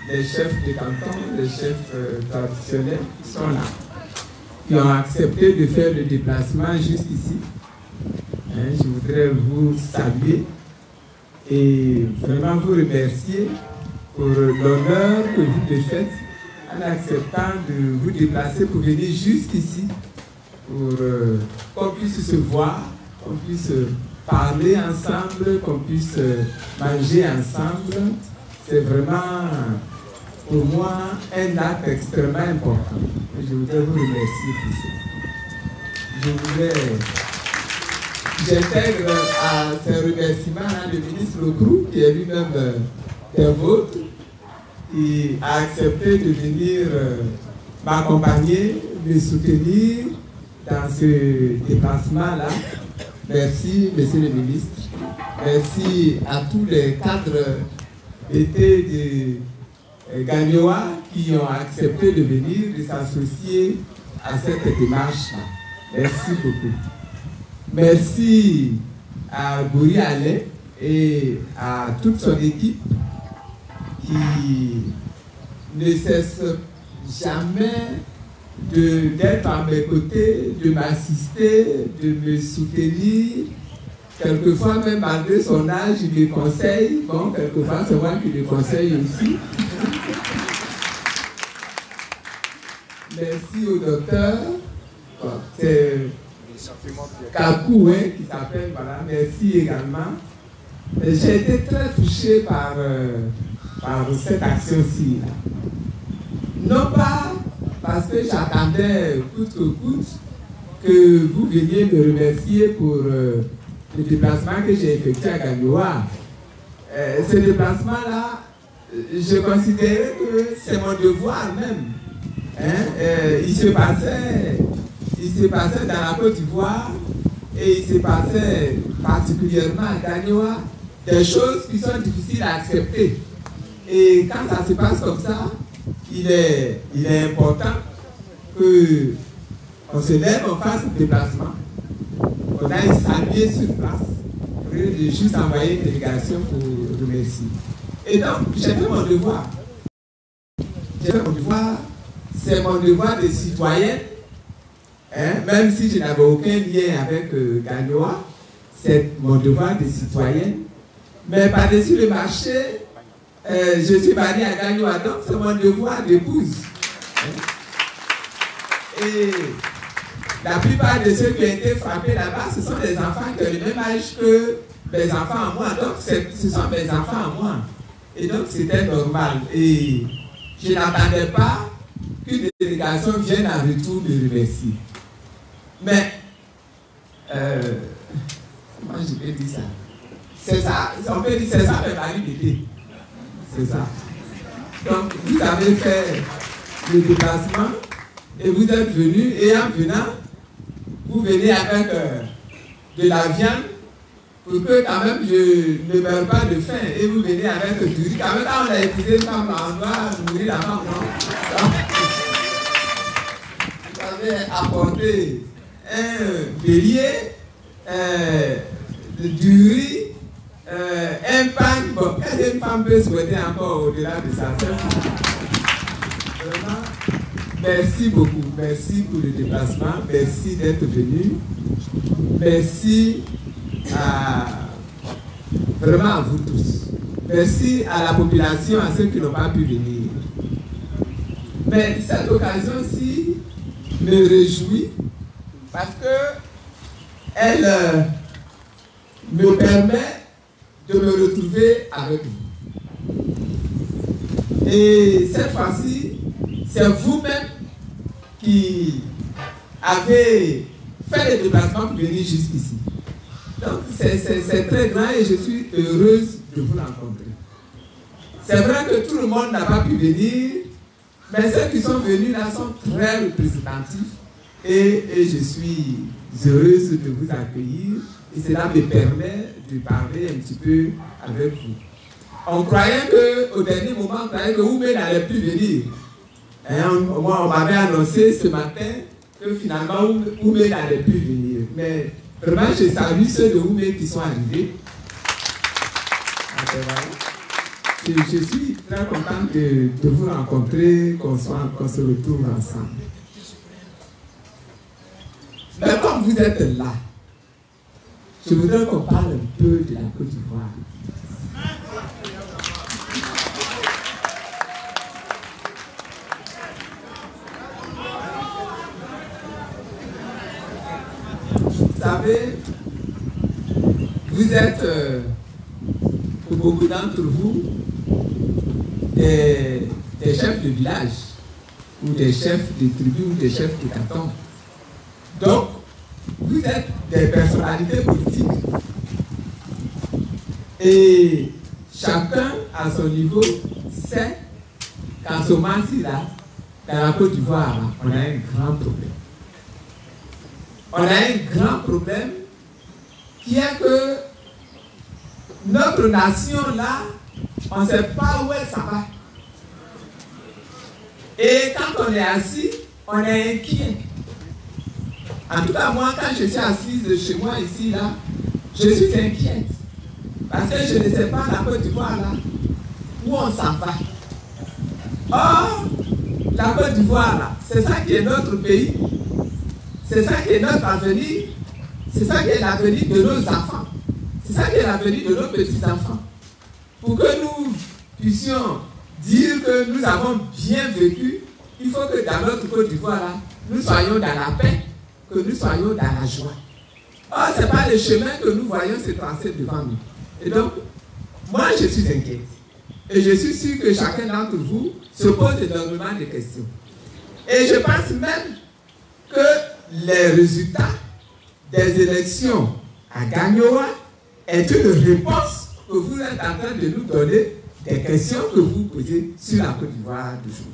les chefs de canton, les chefs traditionnels qui sont là, qui ont accepté de faire le déplacement jusqu'ici. Je voudrais vous saluer et vraiment vous remercier pour l'honneur que vous me faites en acceptant de vous déplacer pour venir jusqu'ici, pour qu'on puisse se voir, qu'on puisse parler ensemble, qu'on puisse manger ensemble. C'est vraiment pour moi un acte extrêmement important. Je voudrais vous remercier pour ça. J'intègre à ces remerciements le ministre Locrou, qui est lui-même des vôtres, qui a accepté de venir m'accompagner, me soutenir dans ce déplacement-là. Merci, monsieur le ministre. Merci à tous les cadres d'été de Gagnoa qui ont accepté de venir, de s'associer à cette démarche-là. Merci beaucoup. Merci à Bouri Alain et à toute son équipe qui ne cesse jamais d'être à mes côtés, de m'assister, de me soutenir. Quelquefois, même malgré son âge, il me conseille. Bon, quelquefois, c'est moi qui le conseille aussi. Merci au docteur. C'est Kakou qui s'appelle, voilà. Merci également. J'ai été très touché par cette action-ci. Non pas parce que j'attendais coûte que coûte que vous veniez me remercier pour le déplacement que j'ai effectué à Gagnoa. Ce déplacement-là, je considérais que c'est mon devoir même. Il se passait dans la Côte d'Ivoire et il se passait particulièrement à Gagnoa des choses qui sont difficiles à accepter. Et quand ça se passe comme ça, il est important qu'on se lève, on fasse le déplacement, qu'on aille saluer sur place, au lieu de juste envoyer une délégation pour remercier. Et donc, j'ai fait mon devoir. J'ai fait mon devoir, c'est mon devoir de citoyenne, même si je n'avais aucun lien avec Gagnoa, c'est mon devoir de citoyenne. Mais par-dessus le marché, je suis mariée à Gagnoa, donc c'est mon devoir d'épouse. Et la plupart de ceux qui ont été frappés là-bas, ce sont des enfants qui ont le même âge que mes enfants à moi. Donc ce sont mes enfants à moi. Et donc c'était normal. Et je n'attendais pas qu'une délégation vienne en retour me remercier. Mais, comment je peux dire ça? C'est ça, on peut dire c'est ça mes maris d'été. C'est ça. Donc, vous avez fait le déplacement et vous êtes venus, et en venant, vous venez avec de la viande pour que quand même je ne meure pas de faim, et vous venez avec du riz. Quand même, quand on a épousé une femme, on doit nourrir la femme, non? Donc, vous avez apporté un bélier, du riz, un pain. Bon, qu'est-ce qu'une femme peut souhaiter encore au-delà de ça? Vraiment, merci beaucoup. Merci pour le déplacement. Merci d'être venu. Merci vraiment à vous tous. Merci à la population, à ceux qui n'ont pas pu venir. Mais cette occasion-ci me réjouit parce que elle me permet de me retrouver avec vous. Et cette fois-ci, c'est vous-même qui avez fait le déplacement pour venir jusqu'ici. Donc c'est très grand et je suis heureuse de vous rencontrer. C'est vrai que tout le monde n'a pas pu venir, mais ceux qui sont venus là sont très représentatifs et je suis heureuse de vous accueillir. Et cela me permet de parler un petit peu avec vous. On croyait qu'au dernier moment, on croyait que Oumé n'allait plus venir. On m'avait annoncé ce matin que finalement Oumé n'allait plus venir. Mais vraiment, je salue ceux de Oumé qui sont arrivés. je suis très content de vous rencontrer, qu'on se retrouve ensemble. Mais comme vous êtes là, je voudrais qu'on parle un peu de la Côte d'Ivoire. Vous savez, vous êtes, pour beaucoup d'entre vous, des chefs de village, ou des chefs de tribus, ou des chefs de canton. Donc, vous êtes des personnalités politiques. Et chacun, à son niveau, sait qu'en ce moment-ci, là, dans la Côte d'Ivoire, on a un grand problème. On a un grand problème qui est que notre nation, là, on ne sait pas où elle s'en va. Et quand on est assis, on est inquiet. En tout cas, moi, quand je suis assise chez moi, ici, là, je suis inquiète. Parce que je ne sais pas, la Côte d'Ivoire, là, où on s'en va. Or, la Côte d'Ivoire, là, c'est ça qui est notre pays. C'est ça qui est notre avenir. C'est ça qui est l'avenir de nos enfants. C'est ça qui est l'avenir de nos petits-enfants. Pour que nous puissions dire que nous avons bien vécu, il faut que dans notre Côte d'Ivoire, là, nous soyons dans la paix, que nous soyons dans la joie. Or, ce n'est pas le chemin que nous voyons se tracer devant nous. Et donc, moi, je suis inquiète. Et je suis sûr que chacun d'entre vous se pose énormément de questions. Et je pense même que les résultats des élections à Gagnoa est une réponse que vous êtes en train de nous donner des questions que vous posez sur la Côte d'Ivoire d'aujourd'hui.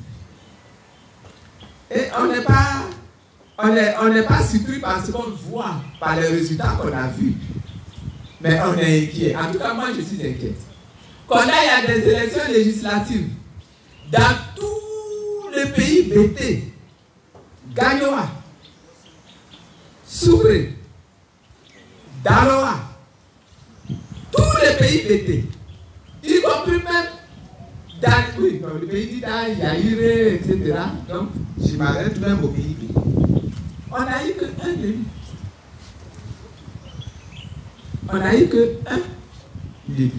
Et on n'est pas surpris par ce qu'on voit, par les résultats qu'on a vus. Mais on est inquiet. En tout cas, moi, je suis inquiète. Qu'on aille à des élections législatives dans tous les pays bêtés, Gagnoa, Souré, Daloa, tous les pays bêtés, y compris même dans le pays d'Ida, Yaïré, etc. Donc, je m'arrête même au pays bêtés. On n'a eu qu'un élu. On n'a eu qu'un élu.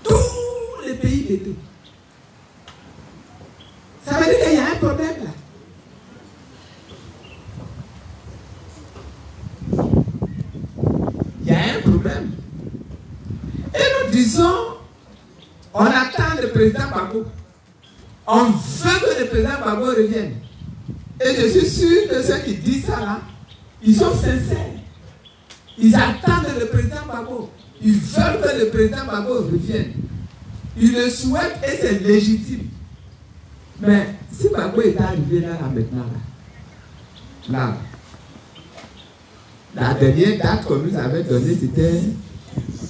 Tous les pays bêtés. Ça veut dire qu'il y a un problème là. Il y a un problème. Et nous disons, on attend le président Gbagbo. On veut que le président Gbagbo revienne. Et je suis sûr que ceux qui disent ça là, ils sont sincères. Ils attendent le président Gbagbo. Ils veulent que le président Gbagbo revienne. Ils le souhaitent et c'est légitime. Mais si Gbagbo est arrivé là maintenant, là, la dernière date qu'on nous avait donnée, c'était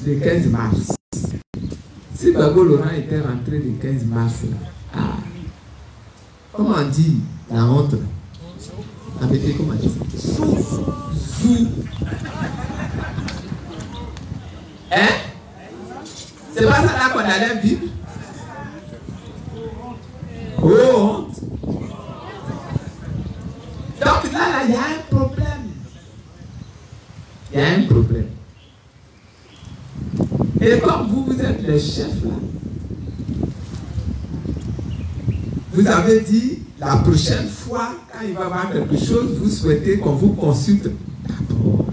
le 15 mars. Si Gbagbo Laurent était rentré le 15 mars, là, comment on dit la honte là? Comment on dit ça? Zou. Hein? C'est pas ça là qu'on allait vivre? Oh, honte. Donc là, il y a un problème. Il y a un problème. Et comme vous êtes les chefs là, vous avez dit la prochaine fois, quand il va y avoir quelque chose, vous souhaitez qu'on vous consulte d'abord.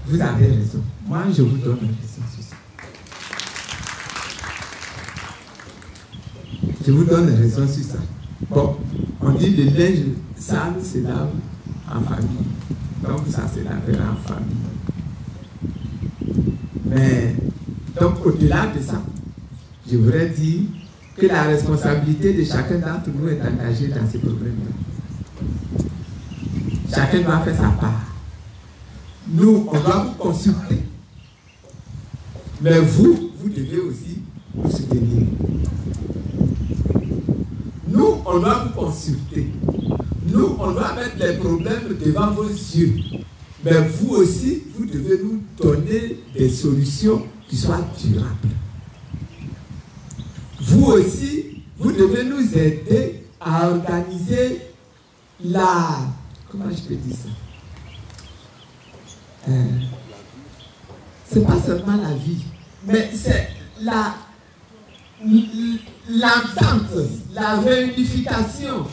Vous avez raison. Moi, je vous donne raison sur ça. Je vous donne raison sur ça. Bon, on dit le linge sale se lave en famille. Donc ça se lavera en famille. Mais, donc au-delà de ça, je voudrais dire que la responsabilité de chacun d'entre nous est engagée dans ces problèmes-là. Chacun doit faire sa part. Nous, on doit vous consulter. Mais vous devez aussi nous soutenir. Nous, on doit vous consulter. Nous, on doit mettre les problèmes devant vos yeux. Mais vous aussi, vous devez nous donner des solutions qui soient durables. vous aussi, vous devez nous aider à organiser la... Comment je peux dire ça? C'est pas seulement la vie, mais c'est l'entente, la réunification,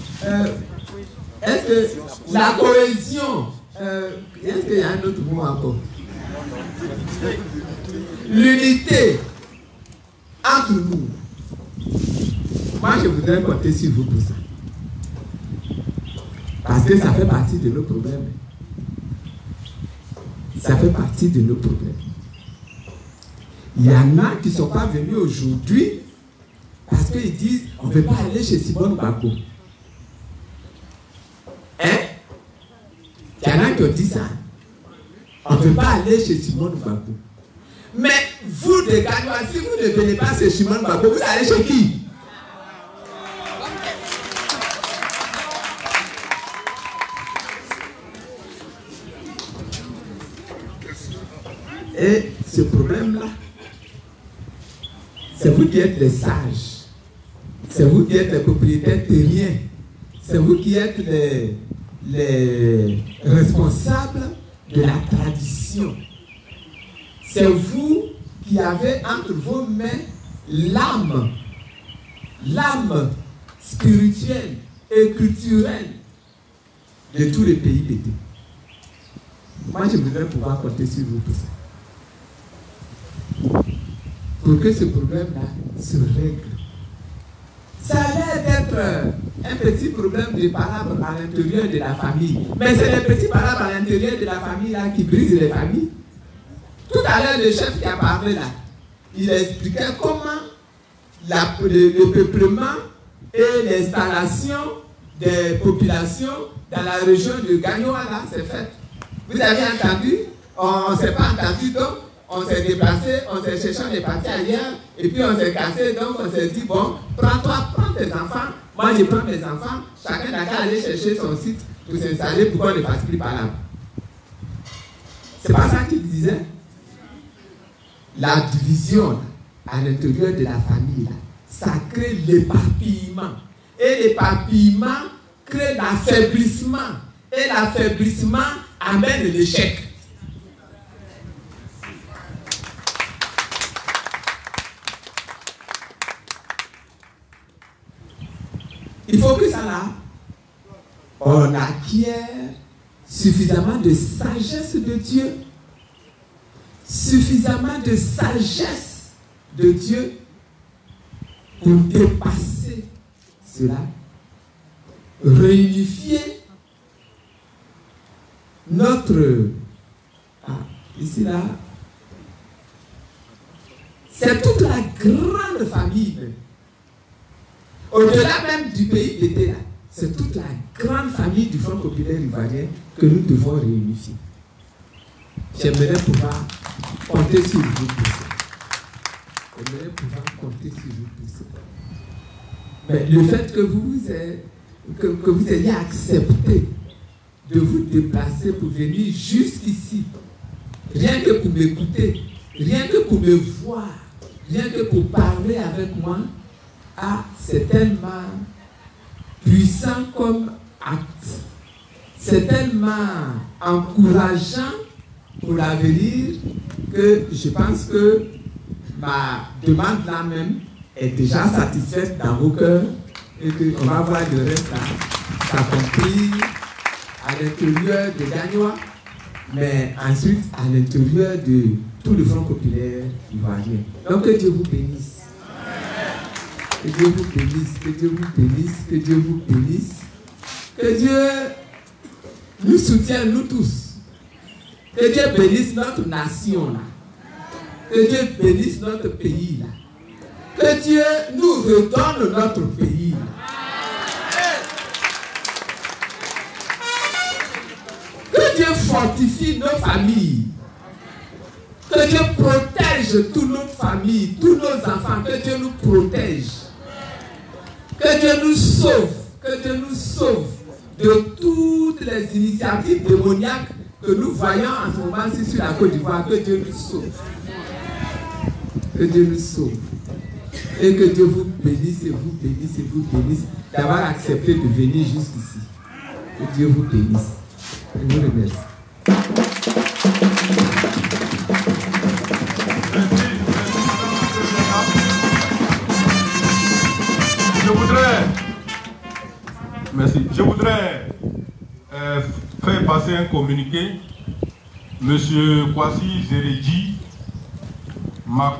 est-ce que la cohésion, est-ce qu'il y a un autre mot encore? L'unité entre nous. Moi, je voudrais compter sur vous pour ça. Parce que ça fait partie de nos problèmes. Ça fait partie de nos problèmes. Il y en a qui ne sont pas venus aujourd'hui parce qu'ils disent on ne veut pas aller chez Simone Gbagbo. Hein? Il y en a qui ont dit ça. On ne veut pas aller chez Simone Gbagbo. Mais vous, les Gagnois, si vous ne venez pas chez Simone Gbagbo, vous allez chez qui? Et ce problème-là, c'est vous qui êtes les sages. C'est vous qui êtes les propriétaires terriens. C'est vous qui êtes les responsables de la tradition. C'est vous qui avez entre vos mains l'âme spirituelle et culturelle de tous les pays d'été. Moi, je voudrais pouvoir compter sur vous pour ça. Pour que ce problème-là se règle. Ça a l'air d'être un petit problème de palabres à l'intérieur de la famille. Mais c'est les petits palabres à l'intérieur de la famille là qui brisent les familles. Tout à l'heure, le chef qui a parlé là, il expliquait comment le peuplement et l'installation des populations dans la région de Gagnoa là, c'est fait. Vous avez entendu? On ne s'est pas entendu, donc on s'est déplacé, on s'est cherché, on est parti ailleurs, et puis on s'est cassé, donc on s'est dit, bon, prends tes enfants, moi je prends mes enfants, chacun n'a qu'à aller chercher son site pour s'installer, pourquoi on ne passe plus par là? C'est pas ça qu'il disait. La division à l'intérieur de la famille, là, ça crée l'éparpillement. Et l'éparpillement crée l'affaiblissement. Et l'affaiblissement amène l'échec. Il faut que ça là, on acquiert suffisamment de sagesse de Dieu, suffisamment de sagesse de Dieu pour dépasser cela, réunifier notre... ici là, c'est toute la grande famille. Au-delà même du pays d'été là, c'est toute la grande famille du Front populaire ivoirien que nous devons réunifier. J'aimerais pouvoir compter sur vous pour ça. J'aimerais pouvoir compter sur vous pour ça. Mais le fait que vous ayez accepté de vous déplacer pour venir jusqu'ici, rien que pour m'écouter, rien que pour me voir, rien que pour parler avec moi, c'est tellement puissant comme acte. C'est tellement encourageant pour l'avenir que je pense que ma demande là même est déjà satisfaite dans vos cœurs et qu'on va voir le reste là s'accomplir à l'intérieur de Gagnoa, mais ensuite à l'intérieur de tout le Front populaire ivoirien. Donc que Dieu vous bénisse. Que Dieu vous bénisse, que Dieu vous bénisse, que Dieu vous bénisse. Que Dieu nous soutienne, nous tous. Que Dieu bénisse notre nation là. Que Dieu bénisse notre pays là. Que Dieu nous redonne notre pays là. Que Dieu fortifie nos familles. Que Dieu protège toute notre famille, tous nos enfants. Que Dieu nous protège. Que Dieu nous sauve. Que Dieu nous sauve de toutes les initiatives démoniaques que nous voyons en ce moment-ci sur la Côte d'Ivoire. Que Dieu nous sauve. Que Dieu nous sauve. Et que Dieu vous bénisse et vous bénisse et vous bénisse d'avoir accepté de venir jusqu'ici. Que Dieu vous bénisse. Je vous remercie. Je voudrais faire passer un communiqué. Monsieur Kwasi Zeredji m'a